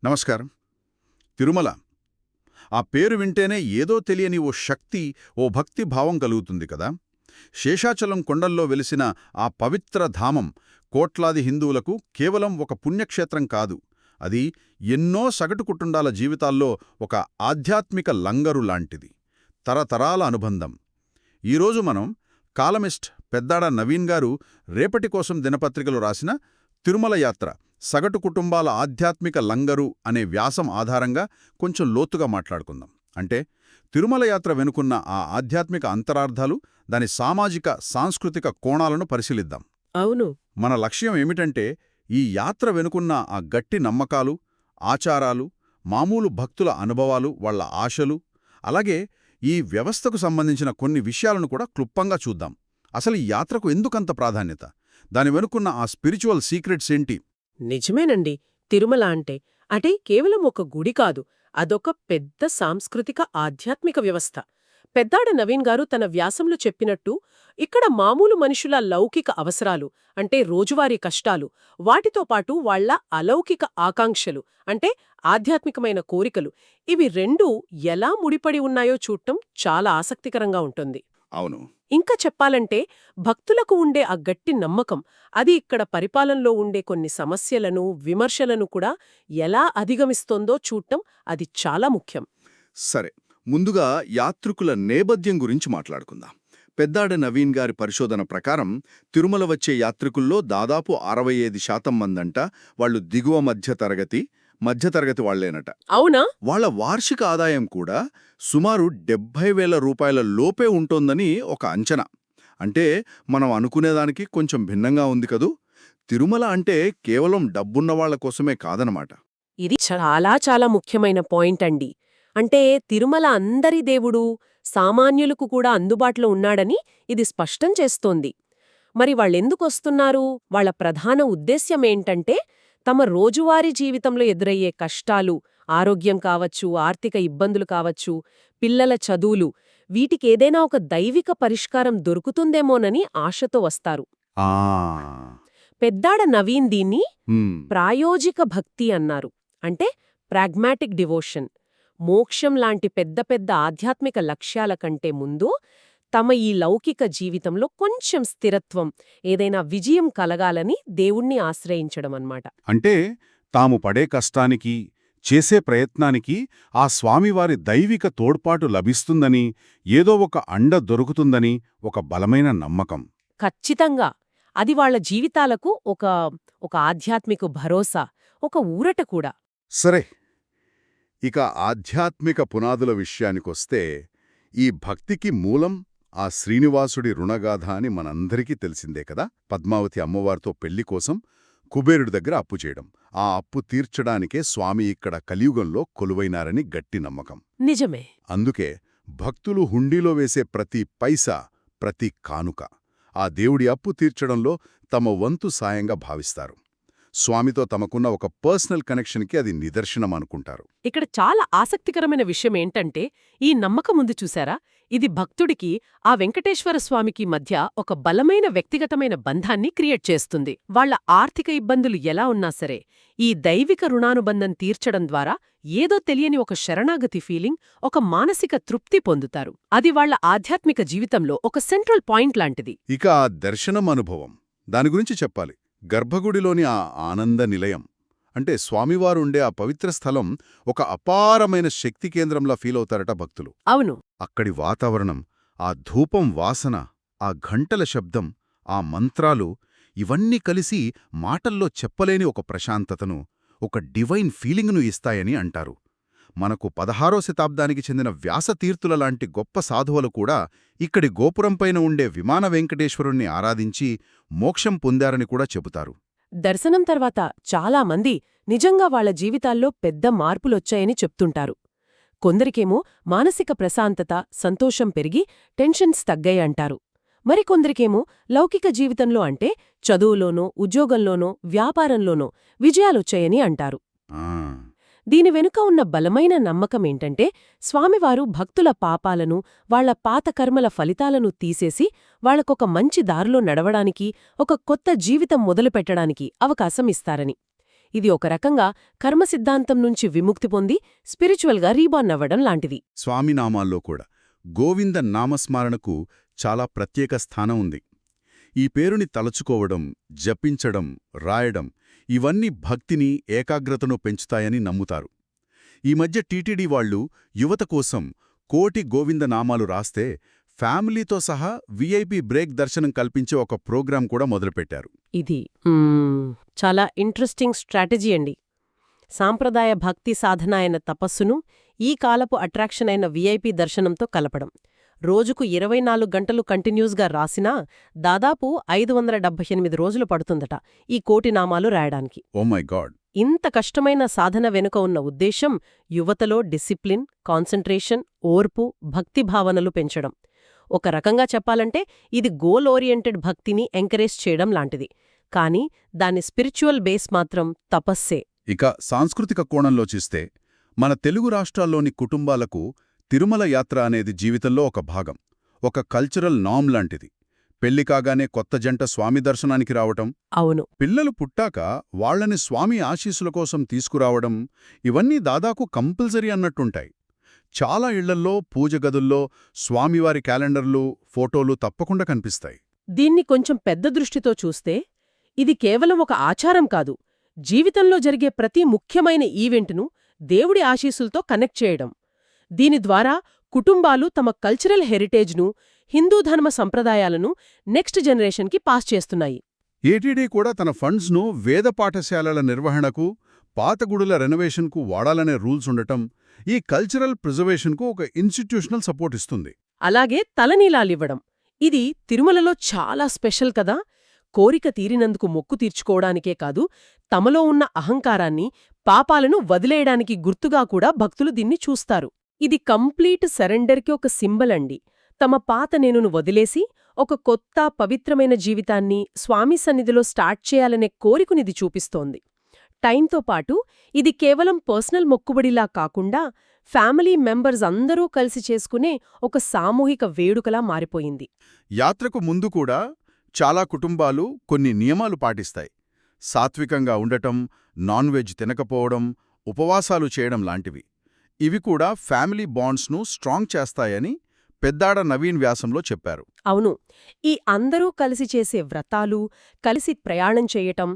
నమస్కారం. తిరుమల ఆ పేరు వింటేనే ఏదో తెలియని ఓ శక్తి, ఓ భక్తి భావం కలుగుతుంది కదా. శేషాచలం కొండల్లో వెలిసిన ఆ పవిత్ర ధామం కోట్లాది హిందువులకు కేవలం ఒక పుణ్యక్షేత్రం కాదు, అది ఎన్నో సగటు కుటుంబాల జీవితాల్లో ఒక ఆధ్యాత్మిక లంగరు లాంటిది, తరతరాల అనుబంధం. ఈరోజు మనం కాలమిస్ట్ పెద్దాడ నవీన్ గారు రేపటి కోసం దినపత్రికలో రాసిన తిరుమల యాత్ర సగటు కుటుంబాల ఆధ్యాత్మిక లంగరు అనే వ్యాసం ఆధారంగా కొంచెం లోతుగా మాట్లాడుకుందాం. అంటే తిరుమల యాత్ర వెనుకున్న ఆ ఆధ్యాత్మిక అంతరార్థాలు, దాని సామాజిక సాంస్కృతిక కోణాలను పరిశీలిద్దాం. అవును. మన లక్ష్యం ఏమిటంటే ఈ యాత్ర వెనుకున్న ఆ గట్టి నమ్మకాలు, ఆచారాలు, మామూలు భక్తుల అనుభవాలు, వాళ్ల ఆశలు, అలాగే ఈ వ్యవస్థకు సంబంధించిన కొన్ని విషయాలను కూడా క్లుప్తంగా చూద్దాం. అసలు ఈ యాత్రకు ఎందుకంత ప్రాధాన్యత, దాని వెనుకున్న ఆ స్పిరిచువల్ సీక్రెట్స్ ఏంటి? నిజమేనండి. తిరుమల అంటే కేవలం ఒక గుడి కాదు, అదొక పెద్ద సాంస్కృతిక ఆధ్యాత్మిక వ్యవస్థ. పెద్దాడ నవీన్ గారు తన వ్యాసంలో చెప్పినట్టు, ఇక్కడ మామూలు మనుషుల లౌకిక అవసరాలు అంటే రోజువారీ కష్టాలు, వాటితో పాటు వాళ్ల అలౌకిక ఆకాంక్షలు అంటే ఆధ్యాత్మికమైన కోరికలు, ఇవి రెండూ ఎలా ముడిపడి ఉన్నాయో చూడటం చాలా ఆసక్తికరంగా ఉంటుంది. అవును. ఇంకా చెప్పాలంటే భక్తులకు ఉండే ఆ గట్టి నమ్మకం, అది ఇక్కడ పరిపాలనలో ఉండే కొన్ని సమస్యలను, విమర్శలను కూడా ఎలా అధిగమిస్తోందో చూడటం అది చాలా ముఖ్యం. సరే, ముందుగా యాత్రికుల నేపథ్యం గురించి మాట్లాడుకుందాం. పెద్దాడ నవీన్ గారి పరిశోధన ప్రకారం తిరుమల వచ్చే యాత్రికుల్లో దాదాపు 65% మందంట వాళ్ళు దిగువ మధ్యతరగతి వాళ్లేనట. అవునా? వాళ్ల వార్షిక ఆదాయం కూడా సుమారు 70,000 రూపాయల లోపే ఉంటోందని ఒక అంచనా. అంటే మనం అనుకునేదానికి కొంచెం భిన్నంగా ఉంది కదూ. తిరుమల అంటే కేవలం డబ్బున్నవాళ్ల కోసమే కాదనమాట. ఇది చాలా ముఖ్యమైన పాయింట్ అండి. అంటే తిరుమల అందరి దేవుడు, సామాన్యులకు కూడా అందుబాటులో ఉన్నాడని ఇది స్పష్టం చేస్తోంది. మరి వాళ్ళెందుకొస్తున్నారు? వాళ్ల ప్రధాన ఉద్దేశ్యమేంటంటే తమ రోజువారీ జీవితంలో ఎదురయ్యే కష్టాలు, ఆరోగ్యం కావచ్చు, ఆర్థిక ఇబ్బందులు కావచ్చు, పిల్లల చదువులు, వీటికేదైనా ఒక దైవిక పరిష్కారం దొరుకుతుందేమోనని ఆశతో వస్తారు. పెద్దాడ నవీన్ దీన్ని ప్రాయోజిక భక్తి అన్నారు. అంటే ప్రాగ్మాటిక్ డివోషన్. మోక్షం లాంటి పెద్ద పెద్ద ఆధ్యాత్మిక లక్ష్యాల కంటే ముందు తమ ఈ లౌకిక జీవితంలో కొంచెం స్థిరత్వం, ఏదైనా విజయం కలగాలని దేవుణ్ణి ఆశ్రయించడమన్నమాట. అంటే తాము పడే కష్టానికి, చేసే ప్రయత్నానికి ఆ స్వామివారి దైవిక తోడ్పాటు లభిస్తుందని, ఏదో ఒక అండ దొరుకుతుందని ఒక బలమైన నమ్మకం. ఖచ్చితంగా. అది వాళ్ల జీవితాలకు ఒక ఆధ్యాత్మిక భరోసా, ఒక ఊరట కూడా. సరే, ఇక ఆధ్యాత్మిక పునాదుల విషయానికొస్తే ఈ భక్తికి మూలం ఆ శ్రీనివాసుడి రుణగాథ అని మనందరికీ తెలిసిందే కదా. పద్మావతి అమ్మవారితో పెళ్లి కోసం కుబేరుడి దగ్గర అప్పు చేయడం, ఆ అప్పు తీర్చడానికే స్వామి ఇక్కడ కలియుగంలో కొలువైనారని గట్టి నమ్మకం. నిజమే. అందుకే భక్తులు హుండీలో వేసే ప్రతి పైసా, ప్రతి కానుక ఆ దేవుడి అప్పు తీర్చడంలో తమ వంతు సాయంగా భావిస్తారు. స్వామితో తమకున్న ఒక పర్సనల్ కనెక్షన్కి అది నిదర్శనం అనుకుంటారు. ఇక్కడ చాలా ఆసక్తికరమైన విషయమేంటంటే ఈ నమ్మకముందు చూశారా, ఇది భక్తుడికి ఆ వెంకటేశ్వర స్వామికి మధ్య ఒక బలమైన వ్యక్తిగతమైన బంధాన్ని క్రియేట్ చేస్తుంది. వాళ్ల ఆర్థిక ఇబ్బందులు ఎలా ఉన్నా సరే ఈ దైవిక రుణానుబంధం తీర్చడం ద్వారా ఏదో తెలియని ఒక శరణాగతి ఫీలింగ్, ఒక మానసిక తృప్తి పొందుతారు. అది వాళ్ల ఆధ్యాత్మిక జీవితంలో ఒక సెంట్రల్ పాయింట్ లాంటిది. ఇక ఆ దర్శనం అనుభవం, దాని గురించి చెప్పాలి. గర్భగుడిలోని ఆ ఆనంద నిలయం అంటే స్వామివారు ఉండే ఆ పవిత్ర స్థలం ఒక అపారమైన శక్తి కేంద్రంలా ఫీలవుతారట భక్తులు. అవును. అక్కడి వాతావరణం, ఆ ధూపం వాసన, ఆ ఘంటల శబ్దం, ఆ మంత్రాలు, ఇవన్నీ కలిసి మాటల్లో చెప్పలేని ఒక ప్రశాంతతను, ఒక డివైన్ ఫీలింగ్ను ఇస్తాయని అంటారు. మనకు 16వ శతాబ్దానికి చెందిన వ్యాసతీర్థుల లాంటి గొప్ప సాధువులు కూడా ఇక్కడి గోపురంపైన ఉండే విమాన వెంకటేశ్వరుణ్ణి ఆరాధించి మోక్షం పొందారని కూడా చెబుతారు. దర్శనం తర్వాత చాలామంది నిజంగా వాళ్ల జీవితాల్లో పెద్ద మార్పులొచ్చాయని చెప్తుంటారు. కొందరికేమో మానసిక ప్రశాంతత, సంతోషం పెరిగి టెన్షన్స్ తగ్గాయంటారు. మరికొందరికేమో లౌకిక జీవితంలో అంటే చదువులోనో, ఉద్యోగంలోనో, వ్యాపారంలోనో విజయాలొచ్చాయని అంటారు. దీని వెనుక ఉన్న బలమైన నమ్మకమేంటంటే స్వామివారు భక్తుల పాపాలను, వాళ్ల పాత కర్మల ఫలితాలను తీసేసి వాళ్లకొక మంచి దారిలో నడవడానికి, ఒక కొత్త జీవితం మొదలుపెట్టడానికి అవకాశం ఇస్తారని. ఇది ఒక రకంగా కర్మ సిద్ధాంతం నుంచి విముక్తి పొంది స్పిరిచువల్గా రీబార్న్ అవ్వడం లాంటిది. స్వామినామాల్లో కూడా గోవింద నామస్మరణకు చాలా ప్రత్యేక స్థానం ఉంది. ఈ పేరుని తలచుకోవడం, జపించడం, రాయడం ఇవన్నీ భక్తిని, ఏకాగ్రతను పెంచుతాయని నమ్ముతారు. ఈ మధ్య టీటీడీ వాళ్లు యువత కోసం 1,000,000 గోవింద నామాలు రాస్తే ఫ్యామిలీతో సహా వీఐపీ బ్రేక్ దర్శనం కల్పించే ఒక ప్రోగ్రాం కూడా మొదలుపెట్టారు. ఇది చాలా ఇంట్రెస్టింగ్ స్ట్రాటజీ అండి. సాంప్రదాయ భక్తి సాధన అయిన తపస్సును ఈ కాలపు అట్రాక్షన్ అయిన వీఐపీ దర్శనంతో కలపడం. రోజుకు 24 గంటలు కంటిన్యూస్గా రాసినా దాదాపు 578 రోజులు పడుతుందట ఈ 1,000,000 నామాలు రాయడానికి. Oh my God! ఇంత కష్టమైన సాధన వెనుక ఉన్న ఉద్దేశం యువతలో డిసిప్లిన్, కాన్సంట్రేషన్, ఓర్పు, భక్తి భావనలు పెంచడం. ఒక రకంగా చెప్పాలంటే ఇది గోల్ ఓరియంటెడ్ భక్తిని ఎంకరేజ్ చేయడం లాంటిది. కానీ దాని స్పిరిచువల్ బేస్ మాత్రం తపస్సే. ఇక సాంస్కృతిక కోణంలో చూస్తే మన తెలుగు రాష్ట్రాల్లోని కుటుంబాలకు తిరుమల యాత్ర అనేది జీవితంలో ఒక భాగం, ఒక కల్చరల్ నామ్ లాంటిది. పెళ్లి కాగానే కొత్త జంట స్వామి దర్శనానికి రావటం, అవును, పిల్లలు పుట్టాక వాళ్లని స్వామి ఆశీస్సుల కోసం తీసుకురావడం ఇవన్నీ దాదాపు కంపల్సరీ అన్నట్టుంటాయి. చాలా ఇళ్లల్లో పూజ గదుల్లో స్వామివారి క్యాలెండర్లు, ఫోటోలు తప్పకుండా కనిపిస్తాయి. దీన్ని కొంచెం పెద్ద దృష్టితో చూస్తే ఇది కేవలం ఒక ఆచారం కాదు, జీవితంలో జరిగే ప్రతి ముఖ్యమైన ఈవెంట్ను దేవుడి ఆశీస్సులతో కనెక్ట్ చేయడం. దీని ద్వారా కుటుంబాలు తమ కల్చరల్ హెరిటేజ్ను, హిందూ ధర్మ సంప్రదాయాలను నెక్స్ట్ జనరేషన్కి పాస్ చేస్తున్నాయి. ఏటీడీ కూడా తన ఫండ్స్ను వేద పాఠశాలల నిర్వహణకు, పాత గుడుల రెనోవేషన్కు వాడాలనే రూల్స్ ఉండటం ఈ కల్చరల్ ప్రిజర్వేషన్కు ఒక ఇన్స్టిట్యూషనల్ సపోర్ట్ ఇస్తుంది. అలాగే తలనీలాలివ్వడం ఇది తిరుమలలో చాలా స్పెషల్ కదా. కోరిక తీరినందుకు మొక్కు తీర్చుకోవడానికే కాదు, తమలో ఉన్న అహంకారాన్ని, పాపాలను వదిలేయడానికి గుర్తుగా కూడా భక్తులు దీన్ని చూస్తారు. ఇది కంప్లీట్ సరెండర్కి ఒక సింబల్ అండి. తమ పాత నేనును వదిలేసి ఒక కొత్త పవిత్రమైన జీవితాన్ని స్వామి సన్నిధిలో స్టార్ట్ చేయాలనే కోరికనిది చూపిస్తోంది. టైంతో పాటు ఇది కేవలం పర్సనల్ మొక్కుబడిలా కాకుండా ఫ్యామిలీ మెంబర్స్ అందరూ కలిసి చేసుకునే ఒక సామూహిక వేడుకలా మారిపోయింది. యాత్రకు ముందు కూడా చాలా కుటుంబాలు కొన్ని నియమాలు పాటిస్తాయి. సాత్వికంగా ఉండటం, నాన్ వెజ్ తినకపోవడం, ఉపవాసాలు చేయడం లాంటివి. ఇవి కూడా ఫ్యామిలీ బాండ్స్ను స్ట్రాంగ్ చేస్తాయని పెద్దాడ నవీన్ వ్యాసంలో చెప్పారు. అవును, ఈ అందరూ కలిసి చేసే వ్రతాలు, కలిసి ప్రయాణం చేయటం,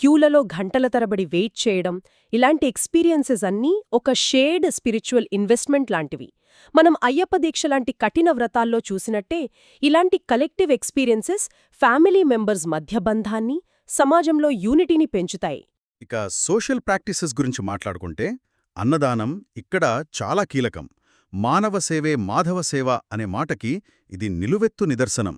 క్యూలలో గంటల తరబడి వెయిట్ చేయడం, ఇలాంటి ఎక్స్పీరియన్సెస్ అన్నీ ఒక షేర్డ్ స్పిరిచువల్ ఇన్వెస్ట్మెంట్ లాంటివి. మనం అయ్యప్ప దీక్ష లాంటి కఠిన వ్రతాల్లో చూసినట్టే ఇలాంటి కలెక్టివ్ ఎక్స్పీరియన్సెస్ ఫ్యామిలీ మెంబర్స్ మధ్య బంధాన్ని, సమాజంలో యూనిటీని పెంచుతాయి. ఇక సోషల్ ప్రాక్టీసెస్ గురించి మాట్లాడుకుంటే అన్నదానం ఇక్కడ చాలా కీలకం. మానవ సేవే మాధవ సేవ అనే మాటకి ఇది నిలువెత్తు నిదర్శనం.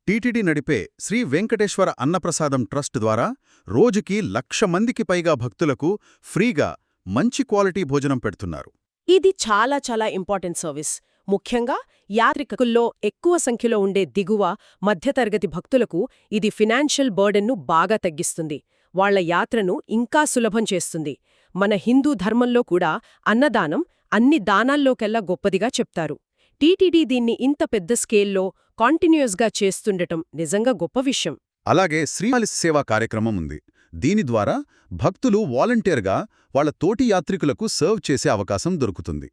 టీటీడీ నడిపే శ్రీ వెంకటేశ్వర అన్నప్రసాదం ట్రస్ట్ ద్వారా రోజుకి 1,00,000 మందికి పైగా భక్తులకు ఫ్రీగా మంచి క్వాలిటీ భోజనం పెడుతున్నారు. ఇది చాలా చాలా ఇంపార్టెంట్ సర్వీస్. ముఖ్యంగా యాత్రికుల్లో ఎక్కువ సంఖ్యలో ఉండే దిగువ, మధ్యతరగతి భక్తులకు ఇది ఫినాన్షియల్ బర్డెన్ను బాగా తగ్గిస్తుంది. వాళ్ల యాత్రను ఇంకా సులభం చేస్తుంది. మన హిందూ ధర్మంలో కూడా అన్నదానం అన్ని దానాల్లోకెల్లా గొప్పదిగా చెప్తారు. టీటీడీ దీన్ని ఇంత పెద్ద స్కేల్లో కాంటిన్యూయస్గా చేస్తుండటం నిజంగా గొప్ప విషయం. అలాగే శ్రీమాలి సేవా కార్యక్రమం ఉంది. దీని ద్వారా భక్తులు వాలంటీర్గా వాళ్ల తోటి యాత్రికులకు సర్వ్ చేసే అవకాశం దొరుకుతుంది.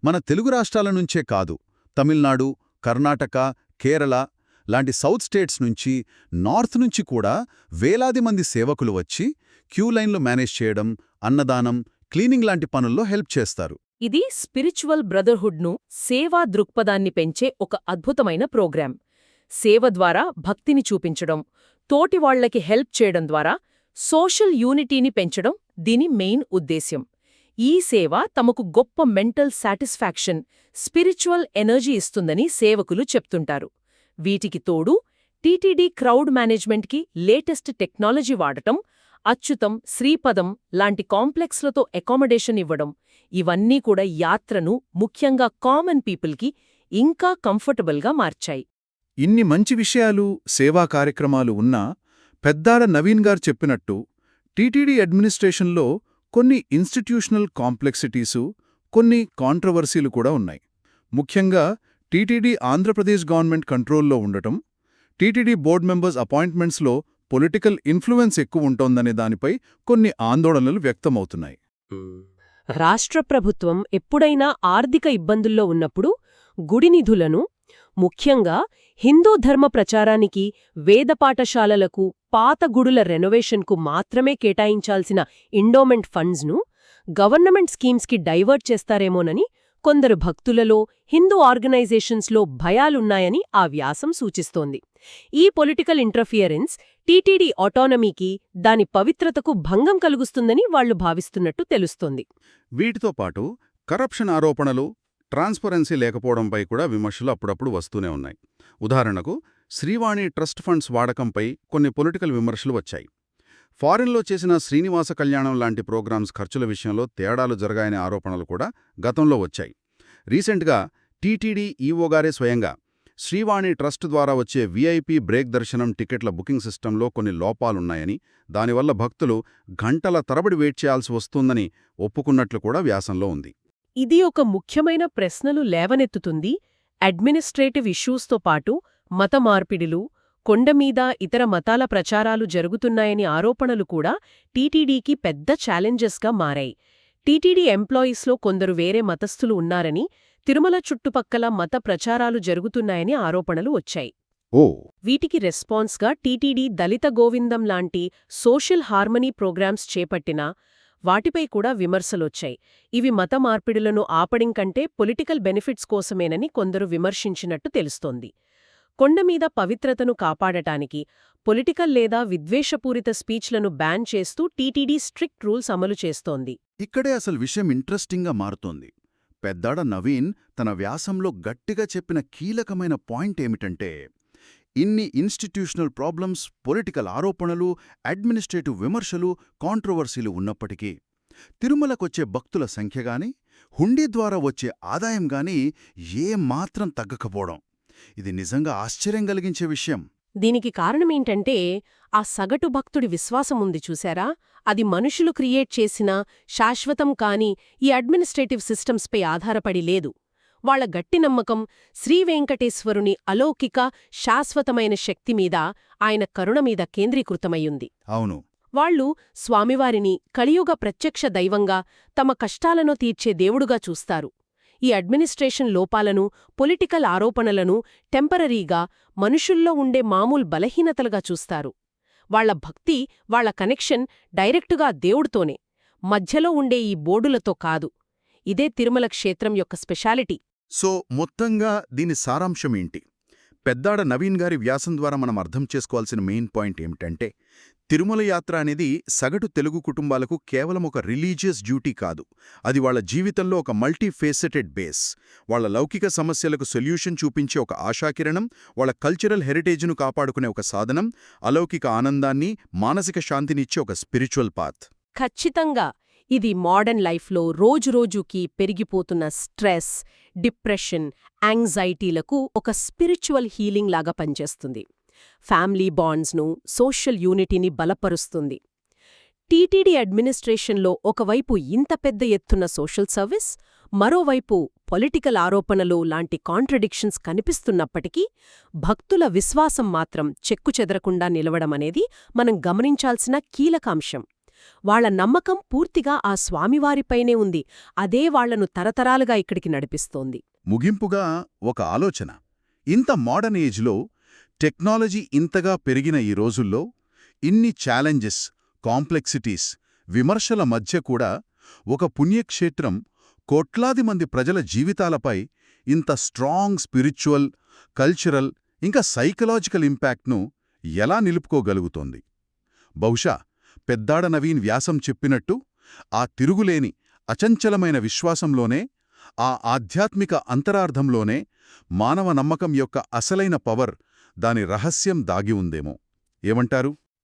మన తెలుగు రాష్ట్రాల నుంచే కాదు, తమిళనాడు, కర్ణాటక, కేరళ లాంటి సౌత్ స్టేట్స్ నుంచి, నార్త్ నుంచి కూడా వేలాది మంది సేవకులు వచ్చి క్యూలైన్లు మేనేజ్ చేయడం, అన్నదానం, క్లీనింగ్ లాంటి పనుల్లో హెల్ప్ చేస్తారు. ఇది స్పిరిచువల్ బ్రదర్హుడ్ను, సేవా దృక్పథాన్ని పెంచే ఒక అద్భుతమైన ప్రోగ్రాం. సేవ ద్వారా భక్తిని చూపించడం, తోటివాళ్లకి హెల్ప్ చేయడం ద్వారా సోషల్ యూనిటీని పెంచడం దీని మెయిన్ ఉద్దేశ్యం. ఈ సేవ తమకు గొప్ప మెంటల్ సాటిస్ఫాక్షన్, స్పిరిచువల్ ఎనర్జీ ఇస్తుందని సేవకులు చెప్తుంటారు. వీటికి తోడు టీటీడీ క్రౌడ్ మేనేజ్మెంట్కి లేటెస్ట్ టెక్నాలజీ వాడటం, అచ్యుతం, శ్రీపదం లాంటి కాంప్లెక్స్లతో అకామిడేషన్ ఇవ్వడం, ఇవన్నీ కూడా యాత్రను ముఖ్యంగా కామన్ పీపుల్కి ఇంకా కంఫర్టబుల్గా మార్చాయి. ఇన్ని మంచి విషయాలు, సేవా కార్యక్రమాలు ఉన్నా పెద్దాడ నవీన్ గారు చెప్పినట్టు టీటీడీ అడ్మినిస్ట్రేషన్లో కొన్ని ఇన్స్టిట్యూషనల్ కాంప్లెక్సిటీసు, కొన్ని కాంట్రవర్సీలు కూడా ఉన్నాయి. ముఖ్యంగా టీటీడీ ఆంధ్రప్రదేశ్ గవర్నమెంట్ కంట్రోల్లో ఉండటం, టీటీడీ బోర్డ్ మెంబర్స్ అపాయింట్మెంట్స్లో పొలిటికల్ ఇన్ఫ్లుయెన్స్ ఎక్కువ ఉంటోందనే దానిపై కొన్ని ఆందోళనలు వ్యక్తమవుతున్నాయి. రాష్ట్ర ప్రభుత్వం ఎప్పుడైనా ఆర్థిక ఇబ్బందుల్లో ఉన్నప్పుడు గుడి నిధులను, ముఖ్యంగా హిందూ ధర్మ ప్రచారానికి, వేద పాఠశాలలకు, పాత గుడుల రెనోవేషన్కు మాత్రమే కేటాయించాల్సిన ఎండోమెంట్ ఫండ్స్ను గవర్నమెంట్ స్కీమ్స్కి డైవర్ట్ చేస్తారేమోనని కొందరు భక్తులలో, హిందూ ఆర్గనైజేషన్స్లో భయాలున్నాయని ఆ వ్యాసం సూచిస్తోంది. ఈ పొలిటికల్ ఇంటర్ఫియరెన్స్ టీటీడీ ఆటోనమీకి, దాని పవిత్రతకు భంగం కలుగుస్తుందని వాళ్లు భావిస్తున్నట్టు తెలుస్తోంది. వీటితో పాటు కరప్షన్ ఆరోపణలు, ట్రాన్స్పరెన్సీ లేకపోవడంపై కూడా విమర్శలు అప్పుడప్పుడు వస్తూనే ఉన్నాయి. ఉదాహరణకు, శ్రీవాణి ట్రస్ట్ ఫండ్స్ వాడకంపై కొన్ని పొలిటికల్ విమర్శలు వచ్చాయి. ఫారిన్లో చేసిన శ్రీనివాస కళ్యాణం లాంటి ప్రోగ్రామ్స్ ఖర్చుల విషయంలో తేడాలు జరగాయనే ఆరోపణలు కూడా గతంలో వచ్చాయి. రీసెంట్గా టీటీడీ ఈవోగారే స్వయంగా శ్రీవాణి ట్రస్ట్ ద్వారా వచ్చే వీఐపీ బ్రేక్ దర్శనం టికెట్ల బుకింగ్ సిస్టంలో కొన్ని లోపాలున్నాయని, దానివల్ల భక్తులు గంటల తరబడి వెయిట్ చేయాల్సి వస్తుందని ఒప్పుకున్నట్లు కూడా వ్యాసంలో ఉంది. ఇది ఒక ముఖ్యమైన ప్రశ్నలు లేవనెత్తుతుంది. అడ్మినిస్ట్రేటివ్ ఇష్యూస్తో పాటు మత మార్పిడిలు, కొండమీద ఇతర మతాల ప్రచారాలు జరుగుతున్నాయని ఆరోపణలు కూడా టీటీడీకి పెద్ద ఛాలెంజెస్గా మారాయి. టీటీడీ ఎంప్లాయీస్లో కొందరు వేరే మతస్థులు ఉన్నారని, తిరుమల చుట్టుపక్కల మత ప్రచారాలు జరుగుతున్నాయని ఆరోపణలు వచ్చాయి. వీటికి రెస్పాన్స్గా టీటీడీ దళిత గోవిందం లాంటి సోషల్ హార్మనీ ప్రోగ్రామ్స్ చేపట్టినా వాటిపై కూడా విమర్శలొచ్చాయి. ఇవి మత మార్పిడులను ఆపడం కంటే పొలిటికల్ బెనిఫిట్స్ కోసమేనని కొందరు విమర్శించినట్టు తెలుస్తోంది. కొండమీద పవిత్రతను కాపాడటానికి పొలిటికల్ లేదా విద్వేషపూరిత స్పీచ్లను బ్యాన్ చేస్తూ టీటీడీ స్ట్రిక్ట్ రూల్స్ అమలు చేస్తోంది. ఇక్కడే అసలు విషయం ఇంట్రెస్టింగ్గా మారుతోంది. పెద్దాడ నవీన్ తన వ్యాసంలో గట్టిగా చెప్పిన కీలకమైన పాయింట్ ఏమిటంటే, ఇన్ని ఇన్స్టిట్యూషనల్ ప్రాబ్లమ్స్, పొలిటికల్ ఆరోపణలు, అడ్మినిస్ట్రేటివ్ విమర్శలు, కాంట్రవర్సీలు ఉన్నప్పటికీ తిరుమలకొచ్చే భక్తుల సంఖ్యగానీ, హుండీ ద్వారా వచ్చే ఆదాయంగానీ ఏమాత్రం తగ్గకపోవడం, ఇది నిజంగా ఆశ్చర్యం కలిగించే విషయం. దీనికి కారణమేంటంటే, ఆ సగటు భక్తుడి విశ్వాసం ఉంది చూశారా, అది మనుషులు క్రియేట్ చేసిన శాశ్వతం కాని ఈ అడ్మినిస్ట్రేటివ్ సిస్టమ్స్పై ఆధారపడి లేదు. వాళ్ల గట్టి నమ్మకం శ్రీవేంకటేశ్వరుని అలౌకిక, శాశ్వతమైన శక్తిమీద, ఆయన కరుణమీద కేంద్రీకృతమయ్యుంది. అవును. వాళ్లు స్వామివారిని కలియుగ ప్రత్యక్ష దైవంగా, తమ కష్టాలను తీర్చే దేవుడుగా చూస్తారు. ఈ అడ్మినిస్ట్రేషన్ లోపాలను, పొలిటికల్ ఆరోపణలను టెంపరరీగా, మనుషుల్లో ఉండే మామూలు బలహీనతలుగా చూస్తారు. వాళ్ల భక్తి, వాళ్ల కనెక్షన్ డైరెక్టుగా దేవుడితోనే, మధ్యలో ఉండే ఈ బోర్డులతో కాదు. ఇదే తిరుమల క్షేత్రం యొక్క స్పెషాలిటీ. సో మొత్తంగా దీని సారాంశమేంటి? పెద్దాడ నవీన్ గారి వ్యాసం ద్వారా మనం అర్థం చేసుకోవాల్సిన మెయిన్ పాయింట్ ఏమిటంటే, తిరుమల యాత్ర అనేది సగటు తెలుగు కుటుంబాలకు కేవలం ఒక రిలీజియస్ డ్యూటీ కాదు. అది వాళ్ళ జీవితంలో ఒక మల్టీఫేసెటెడ్ బేస్. వాళ్ళ లౌకిక సమస్యలకు సొల్యూషన్ చూపించే ఒక ఆశాకిరణం, వాళ్ళ కల్చరల్ హెరిటేజ్ను కాపాడుకునే ఒక సాధనం, అలౌకిక ఆనందాన్ని, మానసిక శాంతినిచ్చే ఒక స్పిరిచువల్ పాత్. ఖచ్చితంగా ఇది మోడర్న్ లైఫ్లో రోజురోజుకీ పెరిగిపోతున్న స్ట్రెస్, డిప్రెషన్, యాంగ్జైటీలకు ఒక స్పిరిచువల్ హీలింగ్ లాగా పనిచేస్తుంది. ఫ్యామిలీ బాండ్స్ను, సోషల్ యూనిటీని బలపరుస్తుంది. టీటీడీ అడ్మినిస్ట్రేషన్లో ఒకవైపు ఇంత పెద్ద ఎత్తున సోషల్ సర్వీస్, మరోవైపు పొలిటికల్ ఆరోపణలు లాంటి కాంట్రడిక్షన్స్ కనిపిస్తున్నప్పటికీ భక్తుల విశ్వాసం మాత్రం చెక్కుచెదరకుండా నిలవడమనేది మనం గమనించాల్సిన కీలకాంశం. వాళ్ల నమ్మకం పూర్తిగా ఆ స్వామివారిపైనే ఉంది. అదే వాళ్లను తరతరాలుగా ఇక్కడికి నడిపిస్తోంది. ముగింపుగా ఒక ఆలోచన. ఇంత మోడర్న్ ఏజ్లో, టెక్నాలజీ ఇంతగా పెరిగిన ఈ రోజుల్లో, ఇన్ని ఛాలెంజెస్, కాంప్లెక్సిటీస్, విమర్శల మధ్య కూడా ఒక పుణ్యక్షేత్రం కోట్లాది మంది ప్రజల జీవితాలపై ఇంత స్ట్రాంగ్ స్పిరిచువల్, కల్చరల్, ఇంకా సైకలాజికల్ ఇంపాక్ట్ను ఎలా నిలుపుకోగలుగుతోంది? బహుశా పెద్దాడ నవీన్ వ్యాసం చెప్పినట్టు, ఆ తిరుగులేని అచంచలమైన విశ్వాసంలోనే, ఆ ఆధ్యాత్మిక అంతరార్థంలోనే మానవ నమ్మకం యొక్క అసలైన పవర్, దాని రహస్యం దాగి ఉందేమో. ఏమంటారు?